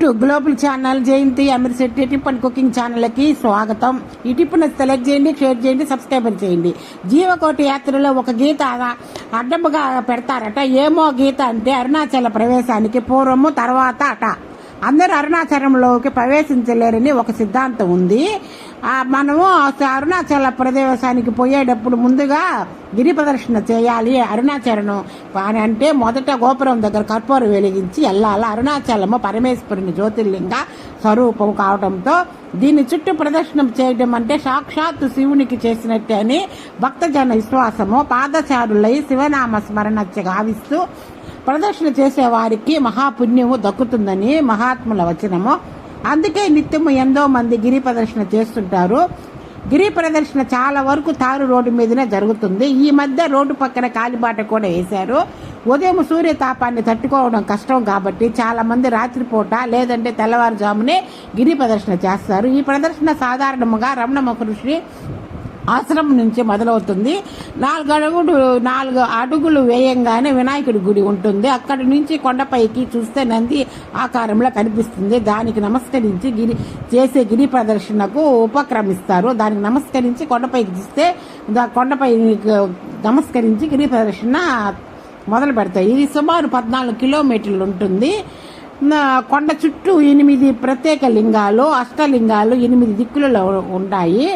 To global channel Jayanthi Amirishetti tip and cooking ఛానల్కి స్వాగతం. ఈ టిప్ను సెలెక్ట్ చేయండి, షేర్ చేయండి, సబ్స్క్రైబర్ చేయండి. జీవకోటి యాత్రలో ఒక గీత అడ్డముగా పెడతారట. ఏమో గీత అంటే అరుణాచల ప్రవేశానికి పూర్వము తర్వాత అట. అందరూ అరుణాచలంలోకి ప్రవేశించలేరని ఒక సిద్ధాంతం ఉంది. మనము అరుణాచల ప్రదేశానికి పోయేటప్పుడు ముందుగా గిరి ప్రదర్శన చేయాలి. అరుణాచలం అంటే మొదట గోపురం దగ్గర కర్పూరం వెలిగించి వెళ్ళాలి. అరుణాచలము పరమేశ్వరుని జ్యోతిర్లింగ స్వరూపం కావడంతో దీన్ని చుట్టూ ప్రదర్శనం చేయడం అంటే సాక్షాత్తు శివునికి చేసినట్టే అని భక్తజన విశ్వాసము. పాదచారులై శివనామ స్మరణ గావిస్తూ ప్రదర్శన చేసే వారికి మహాపుణ్యము దక్కుతుందని మహాత్ముల వచనము. అందుకే నిత్యము ఎంతో మంది గిరి ప్రదర్శన చేస్తుంటారు. గిరి ప్రదర్శన చాలా వరకు తారు రోడ్డు మీదనే జరుగుతుంది. ఈ మధ్య రోడ్డు పక్కన కాలిబాట కూడా వేశారు. ఉదయం సూర్యతాపాన్ని తట్టుకోవడం కష్టం కాబట్టి చాలా మంది రాత్రిపూట లేదంటే తెల్లవారుజామునే గిరి ప్రదర్శన చేస్తారు. ఈ ప్రదర్శన సాధారణంగా రమణ మహర్షి ఆశ్రమం నుంచి మొదలవుతుంది. 4 అడుగులు వేయంగానే వినాయకుడి గుడి ఉంటుంది. అక్కడి నుంచి కొండపైకి చూస్తే నంది ఆకారంలో కనిపిస్తుంది. దానికి నమస్కరించి చేసే గిరి ప్రదర్శనకు ఉపక్రమిస్తారు. దానికి నమస్కరించి కొండపైకి చూస్తే కొండపై నమస్కరించి గిరి ప్రదర్శన మొదలు పెడతాయి. ఇది సుమారు 14 కిలోమీటర్లు ఉంటుంది. కొండ చుట్టూ 8 ప్రత్యేక లింగాలు, అష్టలింగాలు 8 దిక్కులలో ఉంటాయి.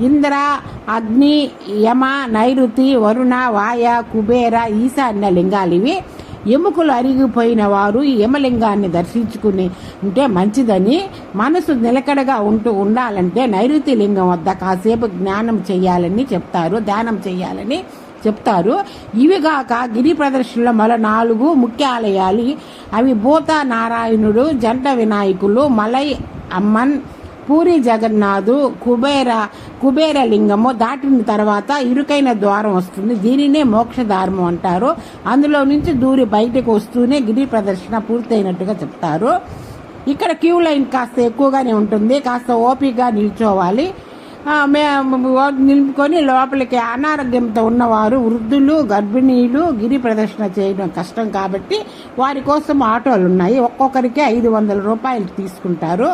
ఇంద్ర, అగ్ని, యమ, నైరుతి, వరుణ, వాయ, కుబేర, ఈశాన్య లింగాలు ఇవి. ఎముకలు అరిగిపోయిన వారు ఈ యమలింగాన్ని దర్శించుకుని ఉంటే మంచిదని, మనసు నిలకడగా ఉండాలంటే నైరుతి లింగం వద్ద కాసేపు ధ్యానం చేయాలని చెప్తారు. ఇవిగాక గిరి ప్రదర్శనలో మరో 4 ముఖ్య ఆలయాలు. అవి భూత నారాయణుడు, జంట వినాయకులు, మలై అమ్మన్, పూరి జగన్నాథు, కుబేర లింగము. దాటిన తర్వాత ఇరుకైన ద్వారం వస్తుంది. దీనినే మోక్షధారము అంటారు. అందులో నుంచి దూరి బయటకు వస్తూనే గిరి ప్రదర్శన పూర్తయినట్టుగా చెప్తారు. ఇక్కడ క్యూ లైన్ కాస్త ఎక్కువగానే ఉంటుంది. కాస్త ఓపికగా నిల్చోవాలి. నిలుపుకొని లోపలికి అనారోగ్యంతో ఉన్నవారు, వృద్ధులు, గర్భిణీలు గిరి ప్రదర్శన చేయడం కష్టం కాబట్టి వారి కోసం ఆటోలు ఉన్నాయి. ఒక్కొక్కరికి 500 రూపాయలు తీసుకుంటారు.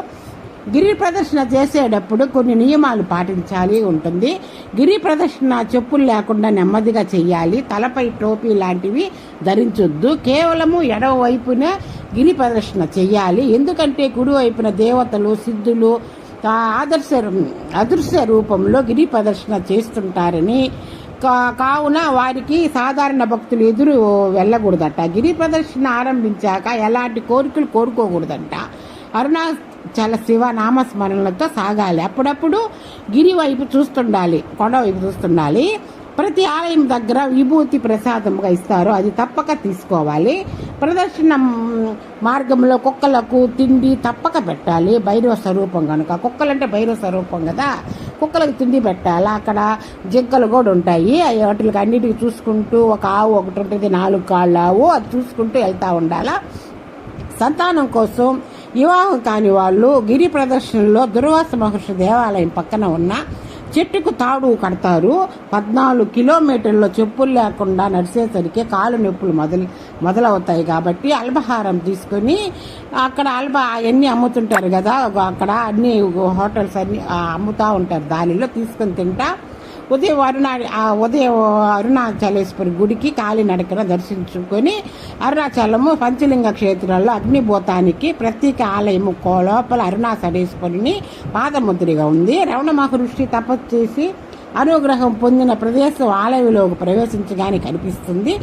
గిరి ప్రదర్శన చేసేటప్పుడు కొన్ని నియమాలు పాటించాలి ఉంటుంది. గిరి ప్రదర్శన చెప్పులు లేకుండా నెమ్మదిగా చేయాలి. తలపై టోపీ లాంటివి ధరించొద్దు. కేవలము ఎడవ వైపునే గిరి ప్రదర్శన చేయాలి. ఎందుకంటే కుడివైపున దేవతలు, సిద్ధులు అదృశ్య రూపంలో గిరి ప్రదర్శన చేస్తుంటారని కావున వారికి సాధారణ భక్తులు ఎదురు వెళ్ళకూడదట. గిరి ప్రదర్శన ఆరంభించాక ఎలాంటి కోరికలు కోరుకోకూడదంట. అరుణాచల శివ నామస్మరణలతో సాగాలి. అప్పుడప్పుడు గిరి వైపు చూస్తుండాలి, కొండ వైపు చూస్తుండాలి. ప్రతి ఆలయం దగ్గర విభూతి ప్రసాదంగా ఇస్తారు. అది తప్పక తీసుకోవాలి. ప్రదర్శన మార్గంలో కుక్కలకు తిండి తప్పక పెట్టాలి. భైరవ స్వరూపం కనుక కుక్కలంటే భైరవ స్వరూపం కదా, కుక్కలకు తిండి పెట్టాలి. అక్కడ జింకలు కూడా ఉంటాయి. వాటికి అన్నిటికీ చూసుకుంటూ, ఒక ఆవు ఒకటి ఉంటుంది, 4 కాళ్ళ ఆవు, అది చూసుకుంటూ వెళ్తూ ఉండాలా. సంతానం కోసం వివాహం కాని వాళ్ళు గిరి ప్రదర్శనలో దుర్వాస మహర్షి దేవాలయం పక్కన ఉన్న చెట్టుకు తాడు కడతారు. 14 కిలోమీటర్ల చెప్పులు లేకుండా నడిచేసరికి కాలు నొప్పులు మొదలవుతాయి కాబట్టి అల్పాహారం తీసుకొని అక్కడ అన్నీ అమ్ముతుంటారు కదా, అక్కడ అన్ని హోటల్స్ అన్ని అమ్ముతూ ఉంటారు. దానిలో తీసుకొని తింటా ఉదయం అరుణాచలేశ్వరి గుడికి కాలినడకన దర్శించుకొని అరుణాచలము పంచలింగ క్షేత్రాల్లో అగ్నిభూతానికి ప్రత్యేక ఆలయము లోపల అరుణాచలేశ్వరిని పాదముద్రిగా ఉంది. రమణ మహర్షి తపస్సు చేసి అనుగ్రహం పొందిన ప్రదేశం ఆలయంలోకి ప్రవేశించగానే కనిపిస్తుంది.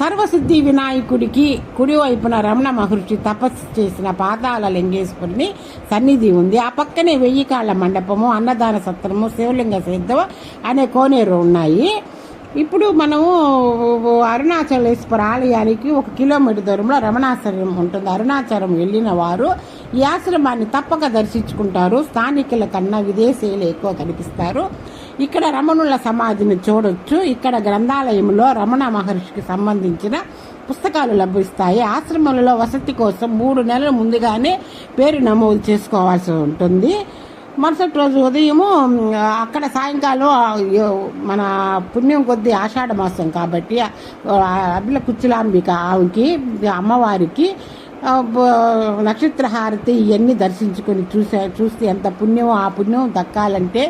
సర్వసిద్ధి వినాయకుడికి కుడివైపున రమణ మహర్షి తపస్సు చేసిన పాతాళ లింగేశ్వరుని సన్నిధి ఉంది. ఆ పక్కనే 1000 కాళ్ల మండపము, అన్నదాన సత్రము, శివలింగ సిద్ధం అనే కోనేరు ఉన్నాయి. ఇప్పుడు మనము అరుణాచలేశ్వర ఆలయానికి 1 కిలోమీటర్ దూరంలో రమణాశ్రమం ఉంటుంది. అరుణాచలం వెళ్ళిన వారు ఈ ఆశ్రమాన్ని తప్పక దర్శించుకుంటారు. స్థానికుల కన్నా విదేశీయులు ఎక్కువ కనిపిస్తారు. ఇక్కడ రమణుల సమాధిని చూడొచ్చు. ఇక్కడ గ్రంథాలయంలో రమణ మహర్షికి సంబంధించిన పుస్తకాలు లభిస్తాయి. ఆశ్రమంలో వసతి కోసం 3 నెలల ముందుగానే పేరు నమోదు చేసుకోవాల్సి ఉంటుంది. మరుసటి రోజు ఉదయము అక్కడ సాయంకాలం మన పుణ్యం కొద్ది ఆషాఢ మాసం కాబట్టి అభిల కుచ్చులాంబిక ఆవుకి అమ్మవారికి నక్షత్ర హారతి ఇవన్నీ దర్శించుకొని చూస్తే ఎంత పుణ్యం. ఆ పుణ్యం దక్కాలంటే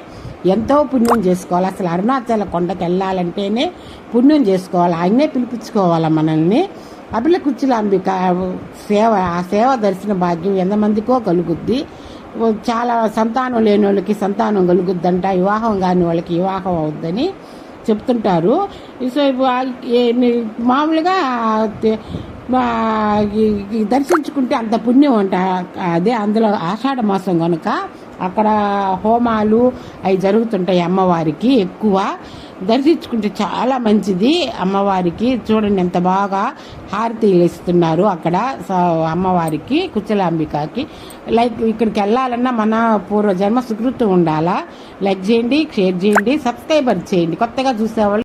ఎంతో పుణ్యం చేసుకోవాలి. అసలు అరుణాచల కొండకి వెళ్ళాలంటేనే పుణ్యం చేసుకోవాలి. ఆయనే పిలిపించుకోవాలి మనల్ని. అభిల కుచ్చిలాంబిక సేవ, ఆ సేవ దర్శన భాగ్యం ఎంతమందికో కలుగుద్ది. చాలా సంతానం లేని వాళ్ళకి సంతానం కలుగుద్దంట, వివాహం కాని వాళ్ళకి వివాహం అవుద్దని చెప్తుంటారు. సో మామూలుగా దర్శించుకుంటే అంత పుణ్యం అంట. అదే అందులో ఆషాఢ మాసం కనుక అక్కడ హోమాలు అవి జరుగుతుంటాయి అమ్మవారికి. ఎక్కువ దర్శించుకుంటే చాలా మంచిది అమ్మవారికి. చూడండి ఎంత బాగా హారతీలు ఇస్తున్నారు అక్కడ అమ్మవారికి, కుచ్చలాంబికకి. లైక్ ఇక్కడికి వెళ్ళాలన్నా మన పూర్వజన్మ సుకృతం ఉండాలా. లైక్ చేయండి, షేర్ చేయండి, సబ్స్క్రైబర్ చేయండి. కొత్తగా చూసేవాళ్ళు